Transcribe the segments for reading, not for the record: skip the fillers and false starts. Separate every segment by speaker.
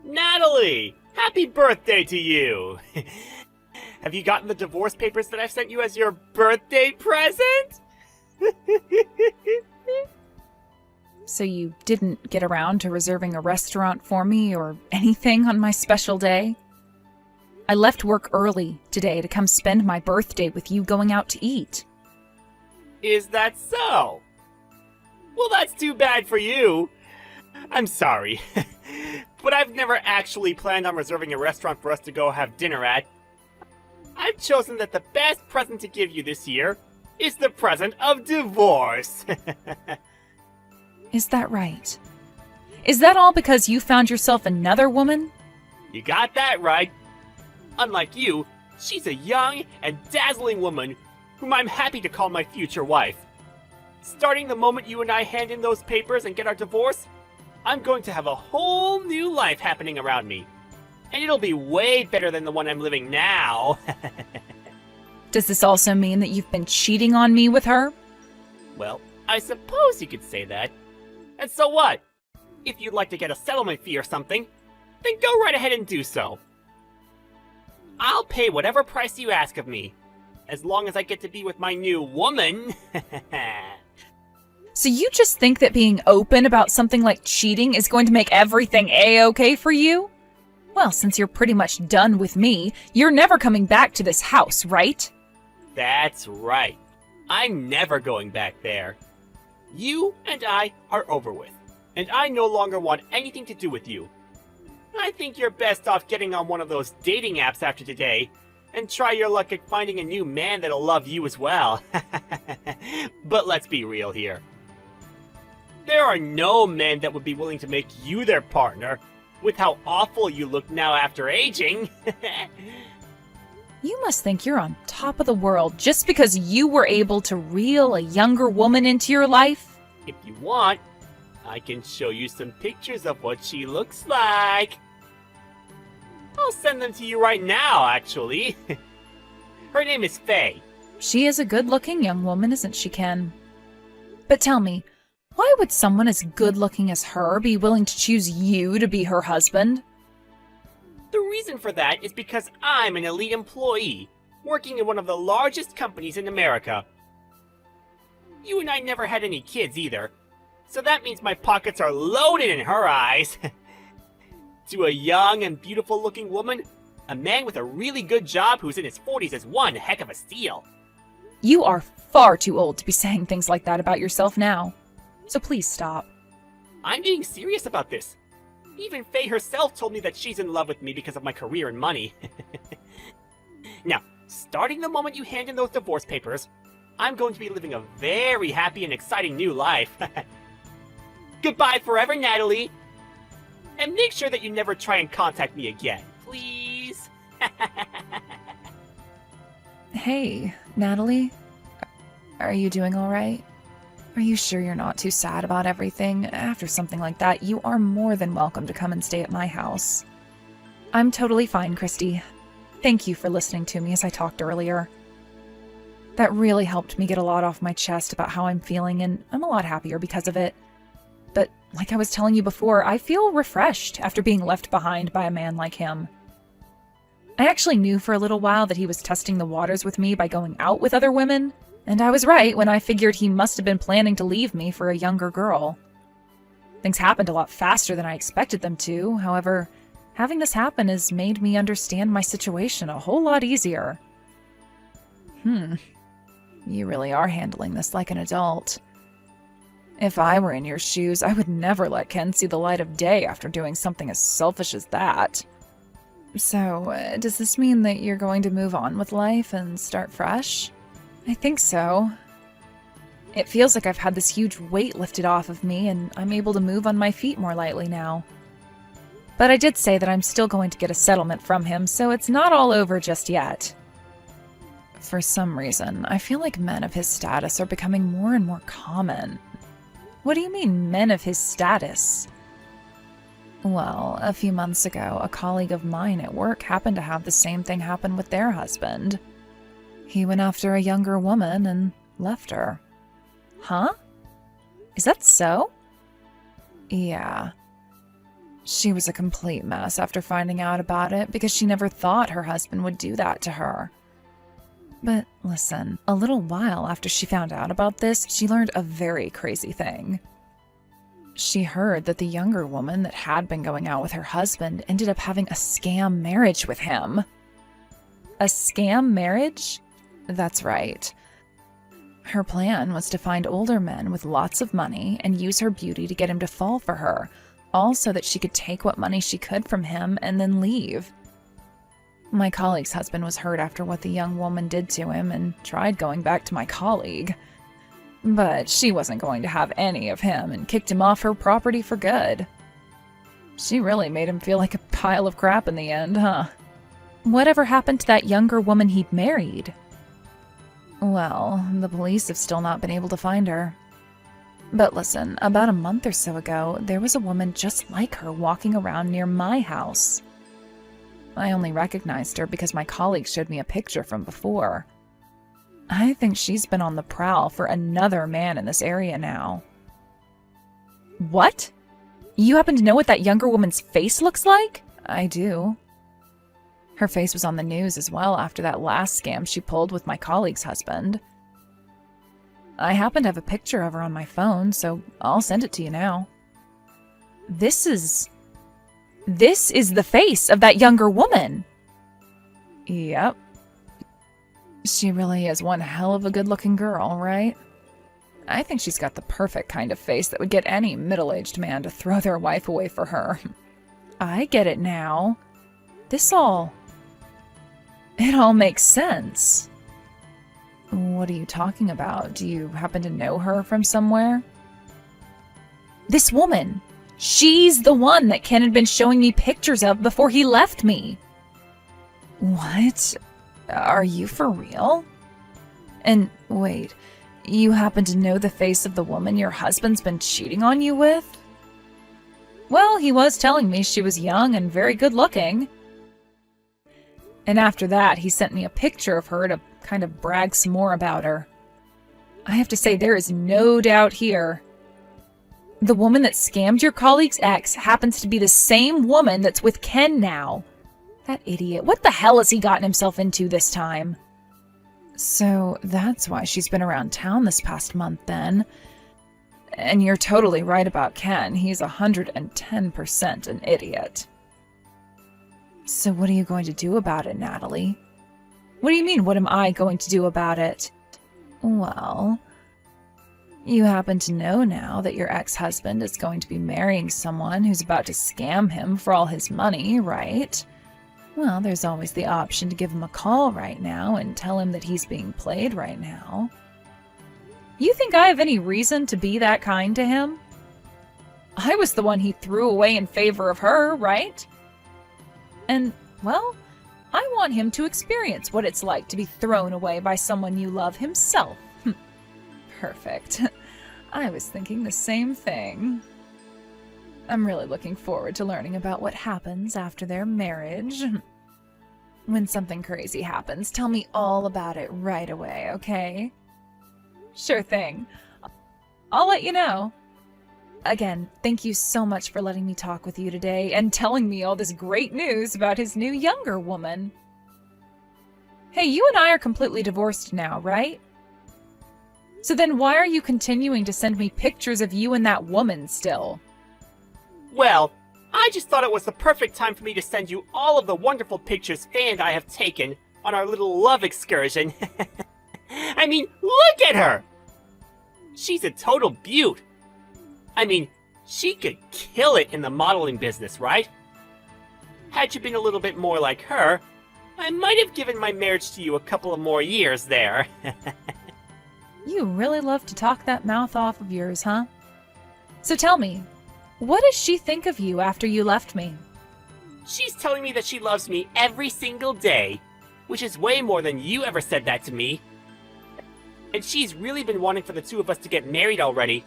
Speaker 1: Natalie! Happy birthday to you! Have you gotten the divorce papers that I've sent you as your birthday present?
Speaker 2: So you didn't get around to reserving a restaurant for me or anything on my special day? I left work early today to come spend my birthday with you going out to eat.
Speaker 1: Is that so? Well, that's too bad for you. I'm sorry, but I've never actually planned on reserving a restaurant for us to go have dinner at. I've chosen that the best present to give you this year is the present of divorce.
Speaker 2: Is that right? Is that all because you found yourself another woman?
Speaker 1: You got that right. Unlike you, she's a young and dazzling woman whom I'm happy to call my future wife. Starting the moment you and I hand in those papers and get our divorce, I'm going to have a whole new life happening around me. And it'll be way better than the one I'm living now.
Speaker 2: Does this also mean that you've been cheating on me with her?
Speaker 1: Well, I suppose you could say that. And so what? If you'd like to get a settlement fee or something, then go right ahead and do so. I'll pay whatever price you ask of me, as long as I get to be with my new woman.
Speaker 2: So you just think that being open about something like cheating is going to make everything A-okay for you? Well, since you're pretty much done with me, you're never coming back to this house, right?
Speaker 1: That's right. I'm never going back there. You and I are over with, and I no longer want anything to do with you. I think you're best off getting on one of those dating apps after today, and try your luck at finding a new man that'll love you as well. But let's be real here. There are no men that would be willing to make you their partner, with how awful you look now after aging.
Speaker 2: You must think you're on top of the world just because you were able to reel a younger woman into your life?
Speaker 1: If you want, I can show you some pictures of what she looks like. I'll send them to you right now, actually. Her name is Faye.
Speaker 2: She is a good-looking young woman, isn't she, Ken? But tell me, why would someone as good-looking as her be willing to choose you to be her husband?
Speaker 1: The reason for that is because I'm an elite employee, working in one of the largest companies in America. You and I never had any kids either, so that means my pockets are loaded in her eyes. To a young and beautiful-looking woman, a man with a really good job who's in his 40s is one heck of a steal.
Speaker 2: You are far too old to be saying things like that about yourself now. So please stop.
Speaker 1: I'm being serious about this. Even Faye herself told me that she's in love with me because of my career and money. Now, starting the moment you hand in those divorce papers, I'm going to be living a very happy and exciting new life. Goodbye forever, Natalie. And make sure that you never try and contact me again, please.
Speaker 2: Hey, Natalie. Are you doing all right? Are you sure you're not too sad about everything? After something like that, you are more than welcome to come and stay at my house. I'm totally fine, Christy. Thank you for listening to me as I talked earlier. That really helped me get a lot off my chest about how I'm feeling, and I'm a lot happier because of it. But like I was telling you before, I feel refreshed after being left behind by a man like him. I actually knew for a little while that he was testing the waters with me by going out with other women, and I was right when I figured he must have been planning to leave me for a younger girl. Things happened a lot faster than I expected them to. However, having this happen has made me understand my situation a whole lot easier. You really are handling this like an adult. If I were in your shoes, I would never let Ken see the light of day after doing something as selfish as that. So, does this mean that you're going to move on with life and start fresh? I think so. It feels like I've had this huge weight lifted off of me, and I'm able to move on my feet more lightly now. But I did say that I'm still going to get a settlement from him, so it's not all over just yet. For some reason, I feel like men of his status are becoming more and more common. What do you mean, men of his status? Well, a few months ago, a colleague of mine at work happened to have the same thing happen with their husband. He went after a younger woman and left her. Huh? Is that so? Yeah. She was a complete mess after finding out about it because she never thought her husband would do that to her. But listen, a little while after she found out about this, she learned a very crazy thing. She heard that the younger woman that had been going out with her husband ended up having a scam marriage with him. A scam marriage? That's right. Her plan was to find older men with lots of money and use her beauty to get him to fall for her, all so that she could take what money she could from him and then leave. My colleague's husband was hurt after what the young woman did to him and tried going back to my colleague. But she wasn't going to have any of him and kicked him off her property for good. She really made him feel like a pile of crap in the end, huh? Whatever happened to that younger woman he'd married? Well, the police have still not been able to find her. But listen, about a month or so ago, there was a woman just like her walking around near my house. I only recognized her because my colleague showed me a picture from before. I think she's been on the prowl for another man in this area now. What? You happen to know what that younger woman's face looks like? I do. Her face was on the news as well after that last scam she pulled with my colleague's husband. I happen to have a picture of her on my phone, so I'll send it to you now. This is the face of that younger woman. Yep. She really is one hell of a good-looking girl, right? I think she's got the perfect kind of face that would get any middle-aged man to throw their wife away for her. I get it now. It all makes sense. What are you talking about? Do you happen to know her from somewhere? This woman. She's the one that Ken had been showing me pictures of before he left me. What? Are you for real? And wait, you happen to know the face of the woman your husband's been cheating on you with? Well, he was telling me she was young and very good looking. And after that, he sent me a picture of her to kind of brag some more about her. I have to say, there is no doubt here. The woman that scammed your colleague's ex happens to be the same woman that's with Ken now. That idiot. What the hell has he gotten himself into this time? So that's why she's been around town this past month then. And you're totally right about Ken. He's 110% an idiot. So what are you going to do about it, Natalie? What do you mean, what am I going to do about it? Well, you happen to know now that your ex-husband is going to be marrying someone who's about to scam him for all his money, right? Well, there's always the option to give him a call right now and tell him that he's being played right now. You think I have any reason to be that kind to him? I was the one he threw away in favor of her, right? And, well, I want him to experience what it's like to be thrown away by someone you love himself. Perfect. I was thinking the same thing. I'm really looking forward to learning about what happens after their marriage. When something crazy happens, tell me all about it right away, okay? Sure thing. I'll let you know. Again, thank you so much for letting me talk with you today and telling me all this great news about his new younger woman. Hey, you and I are completely divorced now, right? So then why are you continuing to send me pictures of you and that woman still?
Speaker 1: Well, I just thought it was the perfect time for me to send you all of the wonderful pictures Faye and I have taken on our little love excursion. I mean, look at her! She's a total beaut. I mean, she could kill it in the modeling business, right? Had you been a little bit more like her, I might have given my marriage to you a couple of more years there.
Speaker 2: You really love to talk that mouth off of yours, huh? So tell me, what does she think of you after you left me?
Speaker 1: She's telling me that she loves me every single day, which is way more than you ever said that to me. And she's really been wanting for the two of us to get married already.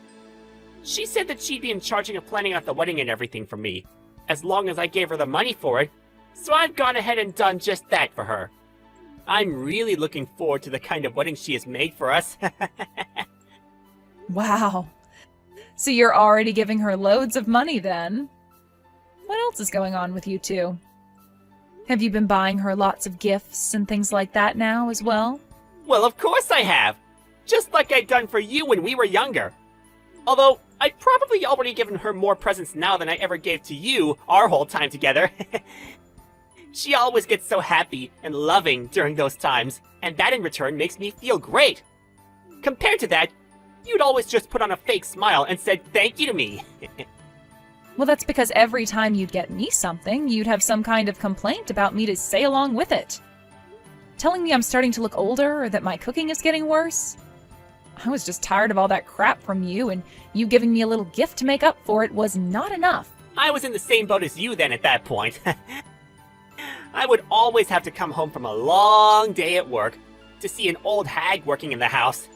Speaker 1: She said that she'd be in charge of planning out the wedding and everything for me, as long as I gave her the money for it, so I've gone ahead and done just that for her. I'm really looking forward to the kind of wedding she has made for us.
Speaker 2: Wow. So you're already giving her loads of money then? What else is going on with you two? Have you been buying her lots of gifts and things like that now as well?
Speaker 1: Well, of course I have. Just like I'd done for you when we were younger. Although, I'd probably already given her more presents now than I ever gave to you our whole time together. She always gets so happy and loving during those times, and that in return makes me feel great. Compared to that, you'd always just put on a fake smile and said thank you to me.
Speaker 2: Well, that's because every time you'd get me something, you'd have some kind of complaint about me to say along with it. Telling me I'm starting to look older or that my cooking is getting worse. I was just tired of all that crap from you, and you giving me a little gift to make up for it was not enough.
Speaker 1: I was in the same boat as you then at that point. I would always have to come home from a long day at work to see an old hag working in the house.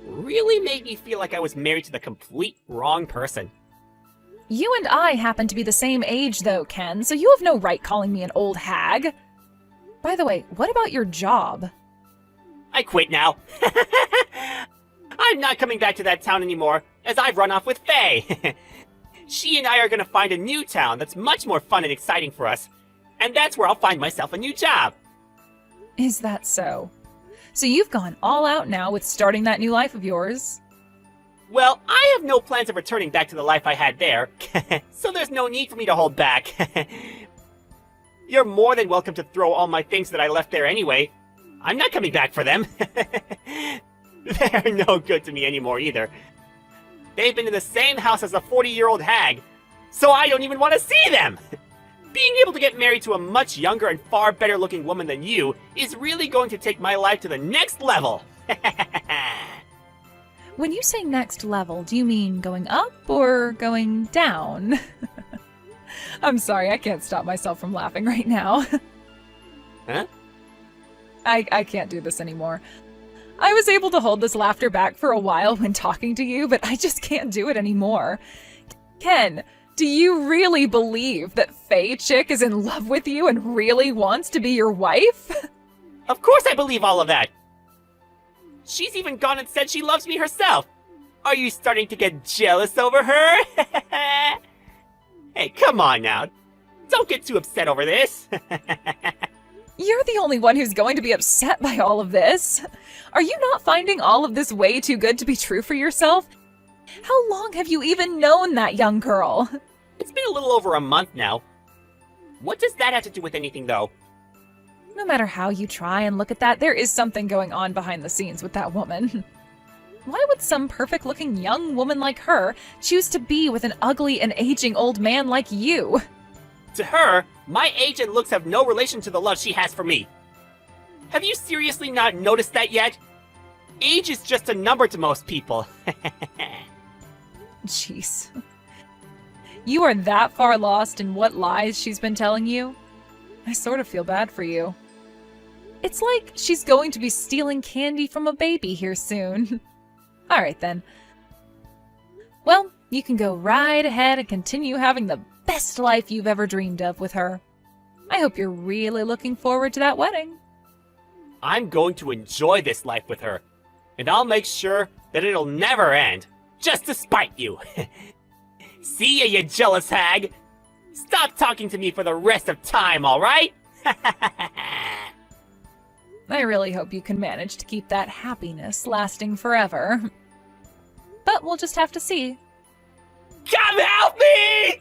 Speaker 1: Really made me feel like I was married to the complete wrong person.
Speaker 2: You and I happen to be the same age though, Ken, so you have no right calling me an old hag. By the way, what about your job?
Speaker 1: I quit now. I'm not coming back to that town anymore, as I've run off with Faye. She and I are gonna find a new town that's much more fun and exciting for us. And that's where I'll find myself a new job.
Speaker 2: Is that so? So you've gone all out now with starting that new life of yours?
Speaker 1: Well, I have no plans of returning back to the life I had there, so there's no need for me to hold back. You're more than welcome to throw all my things that I left there anyway. I'm not coming back for them. They're no good to me anymore either. They've been in the same house as a 40-year-old hag, so I don't even want to see them! Being able to get married to a much younger and far better looking woman than you is really going to take my life to the next level!
Speaker 2: When you say next level, do you mean going up or going down? I'm sorry, I can't stop myself from laughing right now.
Speaker 1: Huh?
Speaker 2: I can't do this anymore. I was able to hold this laughter back for a while when talking to you, but I just can't do it anymore. Ken, do you really believe that Faye Chick is in love with you and really wants to be your wife?
Speaker 1: Of course I believe all of that! She's even gone and said she loves me herself! Are you starting to get jealous over her? Hey, come on now. Don't get too upset over this.
Speaker 2: You're the only one who's going to be upset by all of this. Are you not finding all of this way too good to be true for yourself? How long have you even known that young girl?
Speaker 1: It's been a little over a month now. What does that have to do with anything, though?
Speaker 2: No matter how you try and look at that, there is something going on behind the scenes with that woman. Why would some perfect-looking young woman like her choose to be with an ugly and aging old man like you?
Speaker 1: To her, my age and looks have no relation to the love she has for me. Have you seriously not noticed that yet? Age is just a number to most people.
Speaker 2: Jeez. You are that far lost in what lies she's been telling you? I sort of feel bad for you. It's like she's going to be stealing candy from a baby here soon. Alright then. Well, you can go right ahead and continue having the best life you've ever dreamed of with her. I hope you're really looking forward to that wedding.
Speaker 1: I'm going to enjoy this life with her, and I'll make sure that it'll never end, just to spite you. See ya, you jealous hag! Stop talking to me for the rest of time, alright?
Speaker 2: I really hope you can manage to keep that happiness lasting forever. But we'll just have to see.
Speaker 1: Come help me!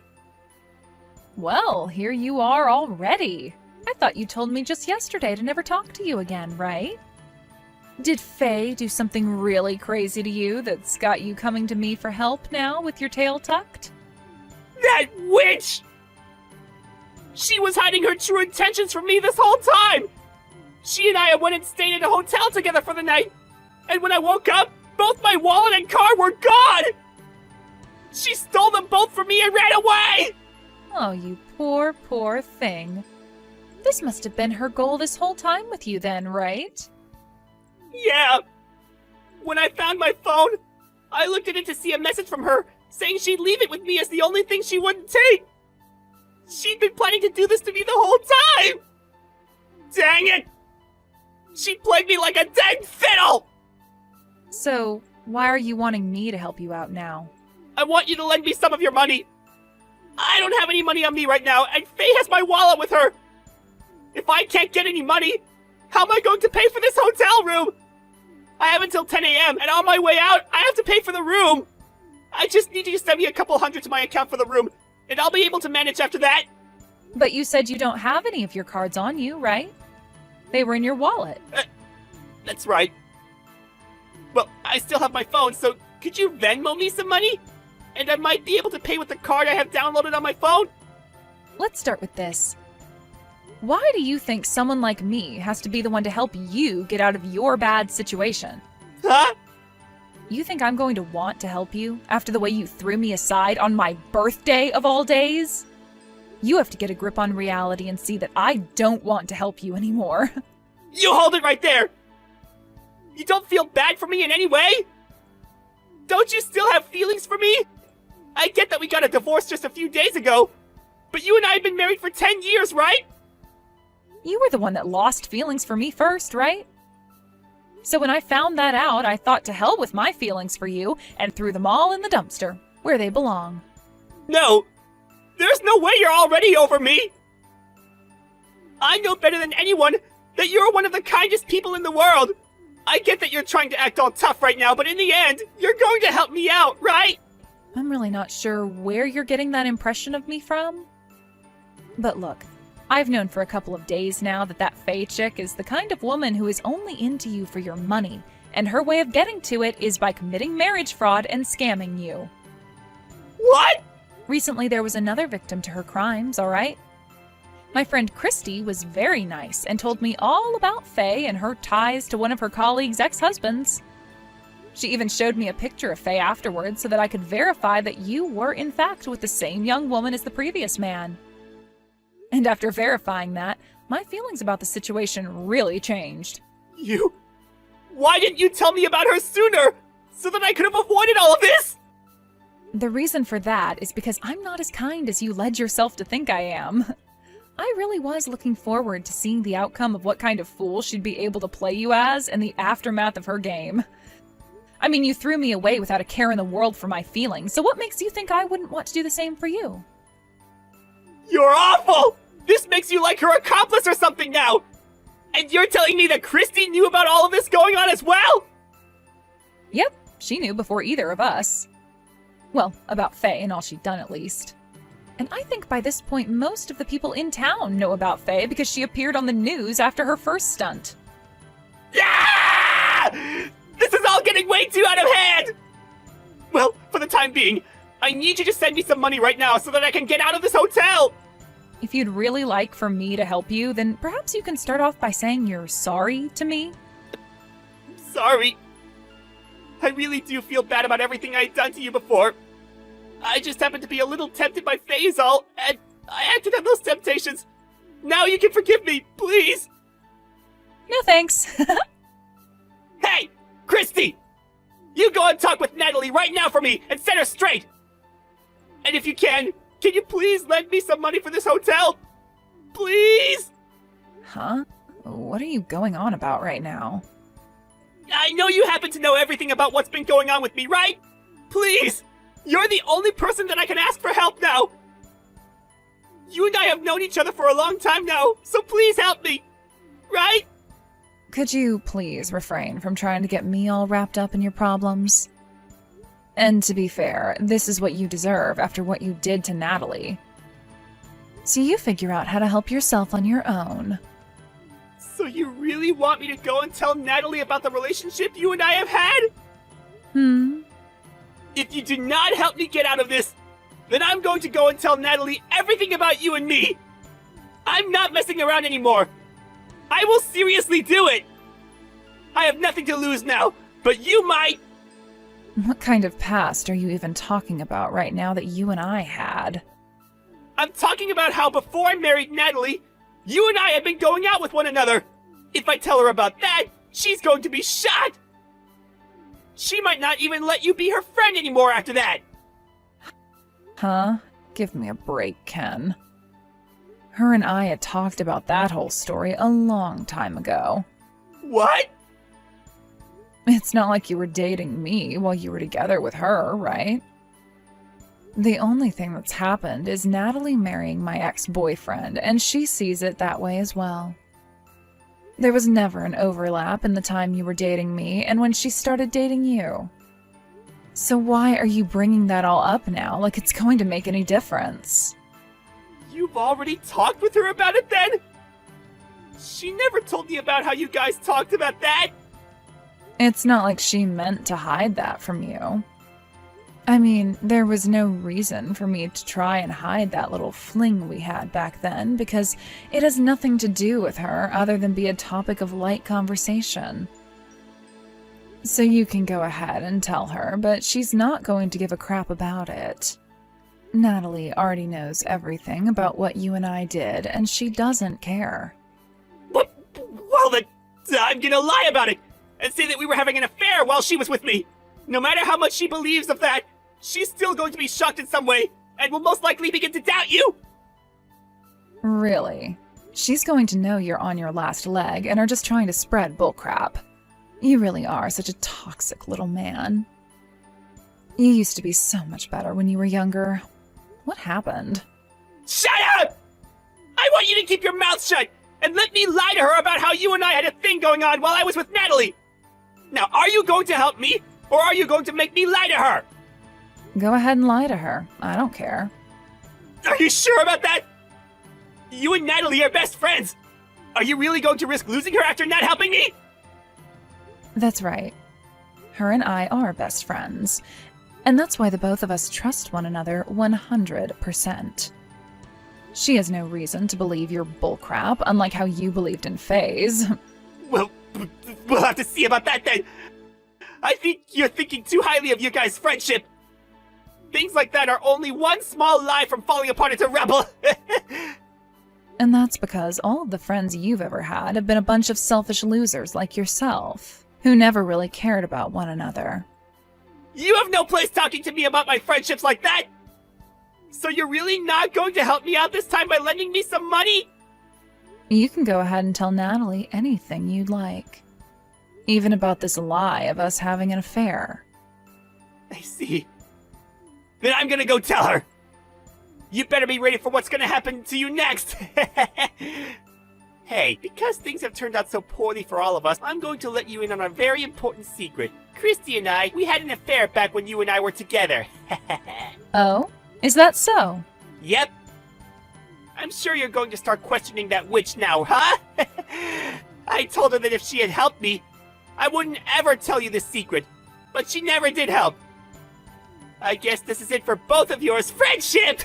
Speaker 2: Well, here you are already. I thought you told me just yesterday to never talk to you again, right? Did Faye do something really crazy to you that's got you coming to me for help now with your tail tucked?
Speaker 1: That witch! She was hiding her true intentions from me this whole time! She and I went and stayed at a hotel together for the night, and when I woke up, both my wallet and car were gone! She stole them both from me and ran away!
Speaker 2: Oh, you poor, poor thing. This must have been her goal this whole time with you then, right?
Speaker 1: Yeah. When I found my phone, I looked at it to see a message from her saying she'd leave it with me as the only thing she wouldn't take. She'd been planning to do this to me the whole time! Dang it! She played me like a dang fiddle!
Speaker 2: So, why are you wanting me to help you out now?
Speaker 1: I want you to lend me some of your money. I don't have any money on me right now, and Faye has my wallet with her. If I can't get any money, how am I going to pay for this hotel room? I have until 10 a.m., and on my way out, I have to pay for the room. I just need you to send me a couple hundred to my account for the room, and I'll be able to manage after that.
Speaker 2: But you said you don't have any of your cards on you, right? They were in your wallet.
Speaker 1: That's right. Well, I still have my phone, so could you Venmo me some money? And I might be able to pay with the card I have downloaded on my phone.
Speaker 2: Let's start with this. Why do you think someone like me has to be the one to help you get out of your bad situation?
Speaker 1: Huh?
Speaker 2: You think I'm going to want to help you after the way you threw me aside on my birthday of all days? You have to get a grip on reality and see that I don't want to help you anymore.
Speaker 1: You hold it right there! You don't feel bad for me in any way? Don't you still have feelings for me? I get that we got a divorce just a few days ago, but you and I have been married for 10 years, right?
Speaker 2: You were the one that lost feelings for me first, right? So when I found that out, I thought to hell with my feelings for you and threw them all in the dumpster, where they belong.
Speaker 1: No! There's no way you're already over me! I know better than anyone that you're one of the kindest people in the world! I get that you're trying to act all tough right now, but in the end, you're going to help me out, right?
Speaker 2: I'm really not sure where you're getting that impression of me from. But look, I've known for a couple of days now that Faye chick is the kind of woman who is only into you for your money, and her way of getting to it is by committing marriage fraud and scamming you.
Speaker 1: What?
Speaker 2: Recently, there was another victim to her crimes, all right? My friend Christy was very nice and told me all about Faye and her ties to one of her colleagues' ex-husbands. She even showed me a picture of Faye afterwards so that I could verify that you were in fact with the same young woman as the previous man. And after verifying that, my feelings about the situation really changed.
Speaker 1: You? Why didn't you tell me about her sooner? So that I could have avoided all of this?
Speaker 2: The reason for that is because I'm not as kind as you led yourself to think I am. I really was looking forward to seeing the outcome of what kind of fool she'd be able to play you as in the aftermath of her game. I mean, you threw me away without a care in the world for my feelings, so what makes you think I wouldn't want to do the same for you?
Speaker 1: You're awful! This makes you like her accomplice or something now! And you're telling me that Christy knew about all of this going on as well?
Speaker 2: Yep, she knew before either of us. Well, about Faye and all she'd done at least. And I think by this point most of the people in town know about Faye because she appeared on the news after her first stunt.
Speaker 1: Yeah! This is all getting way too out of hand! Well, for the time being, I need you to send me some money right now so that I can get out of this hotel!
Speaker 2: If you'd really like for me to help you, then perhaps you can start off by saying you're sorry to me.
Speaker 1: Sorry. I really do feel bad about everything I'd done to you before. I just happened to be a little tempted by Faisal, and I acted on those temptations. Now you can forgive me, please!
Speaker 2: No thanks.
Speaker 1: Hey! Christy! You go and talk with Natalie right now for me and set her straight! And if you can you please lend me some money for this hotel? Please!
Speaker 2: Huh? What are you going on about right now?
Speaker 1: I know you happen to know everything about what's been going on with me, right? Please! You're the only person that I can ask for help now! You and I have known each other for a long time now, so please help me! Right?
Speaker 2: Could you please refrain from trying to get me all wrapped up in your problems? And to be fair, this is what you deserve after what you did to Natalie. So you figure out how to help yourself on your own.
Speaker 1: So you really want me to go and tell Natalie about the relationship you and I have had? If you do not help me get out of this, then I'm going to go and tell Natalie everything about you and me. I'm not messing around anymore. I will seriously do it. I have nothing to lose now, but you might.
Speaker 2: What kind of past are you even talking about right now that you and I had?
Speaker 1: I'm talking about how before I married Natalie, you and I had been going out with one another. If I tell her about that, she's going to be shot. She might not even let you be her friend anymore after that.
Speaker 2: Huh? Give me a break, Ken. Her and I had talked about that whole story a long time ago.
Speaker 1: What?
Speaker 2: It's not like you were dating me while you were together with her, right? The only thing that's happened is Natalie marrying my ex-boyfriend, and she sees it that way as well. There was never an overlap in the time you were dating me and when she started dating you. So why are you bringing that all up now, like it's going to make any difference?
Speaker 1: You've already talked with her about it then? She never told me about how you guys talked about that.
Speaker 2: It's not like she meant to hide that from you. I mean, there was no reason for me to try and hide that little fling we had back then because it has nothing to do with her other than be a topic of light conversation. So you can go ahead and tell her, but she's not going to give a crap about it. Natalie already knows everything about what you and I did, and she doesn't care.
Speaker 1: But, well then, I'm gonna lie about it and say that we were having an affair while she was with me. No matter how much she believes of that, she's still going to be shocked in some way and will most likely begin to doubt you.
Speaker 2: Really? She's going to know you're on your last leg and are just trying to spread bullcrap. You really are such a toxic little man. You used to be so much better when you were younger. What happened?
Speaker 1: Shut up! I want you to keep your mouth shut and let me lie to her about how you and I had a thing going on while I was with Natalie. Now, are you going to help me, or are you going to make me lie to her?
Speaker 2: Go ahead and lie to her. I don't care.
Speaker 1: Are you sure about that? You and Natalie are best friends. Are you really going to risk losing her after not helping me?
Speaker 2: That's right. Her and I are best friends. And that's why the both of us trust one another 100%. She has no reason to believe your bullcrap, unlike how you believed in FaZe.
Speaker 1: Well, we'll have to see about that then. I think you're thinking too highly of your guys' friendship. Things like that are only one small lie from falling apart into rubble.
Speaker 2: And that's because all of the friends you've ever had have been a bunch of selfish losers like yourself, who never really cared about one another.
Speaker 1: You have no place talking to me about my friendships like that! So you're really not going to help me out this time by lending me some money?
Speaker 2: You can go ahead and tell Natalie anything you'd like. Even about this lie of us having an affair.
Speaker 1: I see. Then I'm gonna go tell her. You better be ready for what's gonna happen to you next. Hey, because things have turned out so poorly for all of us, I'm going to let you in on a very important secret. Christy and I, we had an affair back when you and I were together.
Speaker 2: Oh? Is that so?
Speaker 1: Yep. I'm sure you're going to start questioning that witch now, huh? I told her that if she had helped me, I wouldn't ever tell you this secret. But she never did help. I guess this is it for both of yours friendship!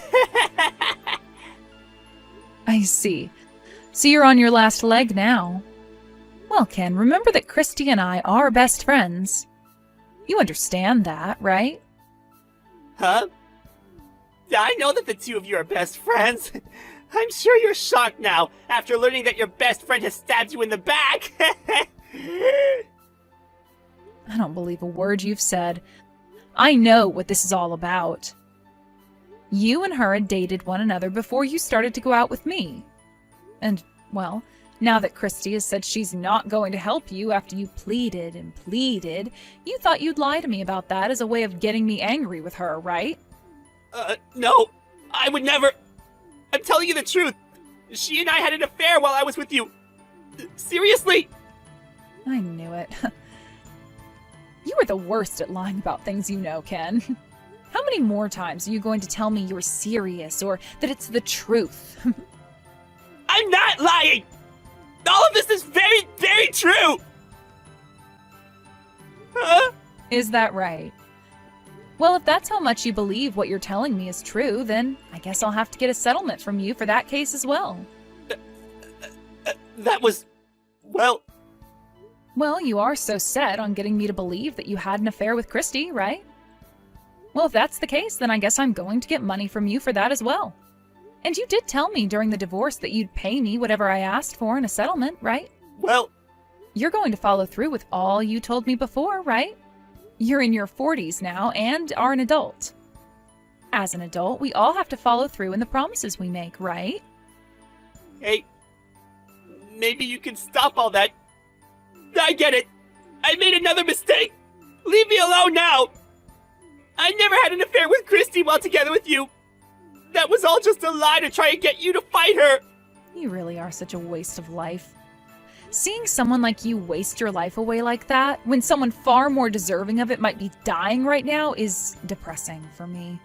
Speaker 2: I see. So you're on your last leg now. Well, Ken, remember that Christy and I are best friends. You understand that, right?
Speaker 1: Huh? I know that the two of you are best friends. I'm sure you're shocked now, after learning that your best friend has stabbed you in the back.
Speaker 2: I don't believe a word you've said. I know what this is all about. You and her had dated one another before you started to go out with me. And, well, now that Christy has said she's not going to help you after you pleaded and pleaded, you thought you'd lie to me about that as a way of getting me angry with her, right?
Speaker 1: No, I would never. I'm telling you the truth. She and I had an affair while I was with you. Seriously?
Speaker 2: I knew it. You are the worst at lying about things you know, Ken. How many more times are you going to tell me you're serious or that it's the truth?
Speaker 1: I'm not lying! All of this is very, very true! Huh?
Speaker 2: Is that right? Well, if that's how much you believe what you're telling me is true, then I guess I'll have to get a settlement from you for that case as well.
Speaker 1: That was... well...
Speaker 2: Well, you are so set on getting me to believe that you had an affair with Christy, right? Well, if that's the case, then I guess I'm going to get money from you for that as well. And you did tell me during the divorce that you'd pay me whatever I asked for in a settlement, right?
Speaker 1: Well...
Speaker 2: You're going to follow through with all you told me before, right? You're in your 40s now and are an adult. As an adult, we all have to follow through in the promises we make, right?
Speaker 1: Hey, maybe you can stop all that. I get it. I made another mistake. Leave me alone now. I never had an affair with Christy while together with you. That was all just a lie to try and get you to fight her.
Speaker 2: You really are such a waste of life. Seeing someone like you waste your life away like that, when someone far more deserving of it might be dying right now, is depressing for me.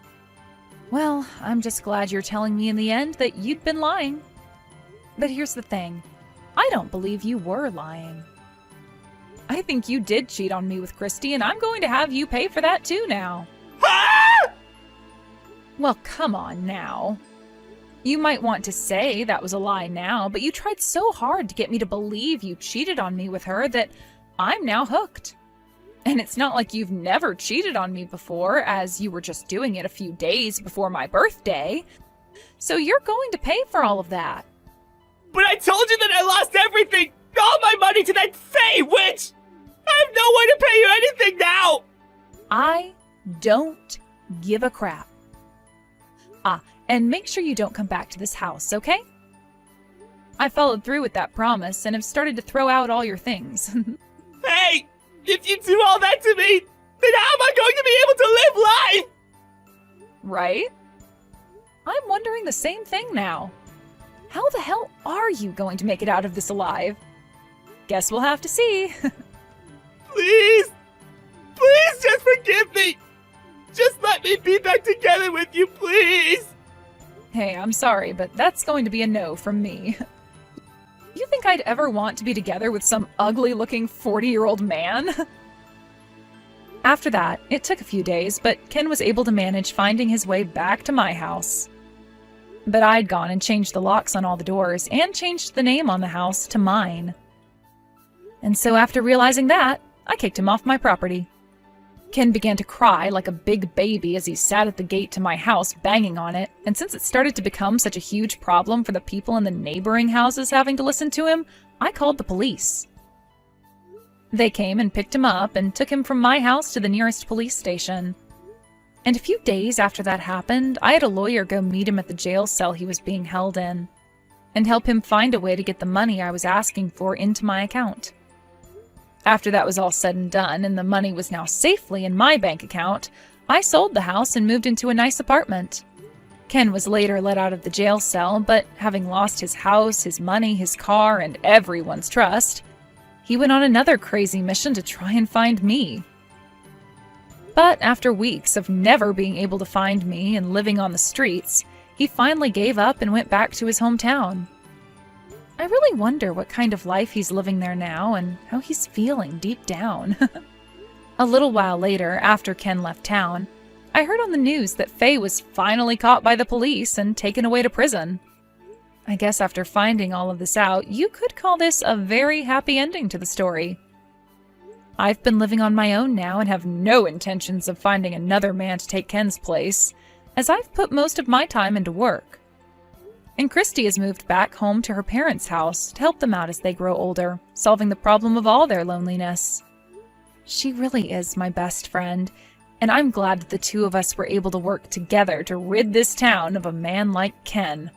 Speaker 2: Well, I'm just glad you're telling me in the end that you'd been lying. But here's the thing. I don't believe you were lying. I think you did cheat on me with Christy, and I'm going to have you pay for that too now.
Speaker 1: Ah!
Speaker 2: Well, come on now. You might want to say that was a lie now, but you tried so hard to get me to believe you cheated on me with her that I'm now hooked. And it's not like you've never cheated on me before, as you were just doing it a few days before my birthday. So you're going to pay for all of that.
Speaker 1: But I told you that I lost everything! All my money to that Faye witch! I have no way to pay you anything now!
Speaker 2: I don't give a crap. And make sure you don't come back to this house, okay? I followed through with that promise and have started to throw out all your things.
Speaker 1: Hey! If you do all that to me, then how am I going to be able to live life?
Speaker 2: Right? I'm wondering the same thing now. How the hell are you going to make it out of this alive? Guess we'll have to see.
Speaker 1: Please! Please just forgive me! Just let me be back together with you, please!
Speaker 2: Hey, I'm sorry, but that's going to be a no from me. You think I'd ever want to be together with some ugly-looking 40-year-old man? After that, it took a few days, but Ken was able to manage finding his way back to my house. But I'd gone and changed the locks on all the doors, and changed the name on the house to mine. And so after realizing that, I kicked him off my property. Ken began to cry like a big baby as he sat at the gate to my house banging on it, and since it started to become such a huge problem for the people in the neighboring houses having to listen to him, I called the police. They came and picked him up and took him from my house to the nearest police station. And a few days after that happened, I had a lawyer go meet him at the jail cell he was being held in, and help him find a way to get the money I was asking for into my account. After that was all said and done, and the money was now safely in my bank account, I sold the house and moved into a nice apartment. Ken was later let out of the jail cell, but having lost his house, his money, his car, and everyone's trust, he went on another crazy mission to try and find me. But after weeks of never being able to find me and living on the streets, he finally gave up and went back to his hometown. I really wonder what kind of life he's living there now and how he's feeling deep down. A little while later, after Ken left town, I heard on the news that Faye was finally caught by the police and taken away to prison. I guess after finding all of this out, you could call this a very happy ending to the story. I've been living on my own now and have no intentions of finding another man to take Ken's place, as I've put most of my time into work. And Christy has moved back home to her parents' house to help them out as they grow older, solving the problem of all their loneliness. She really is my best friend, and I'm glad that the two of us were able to work together to rid this town of a man like Ken.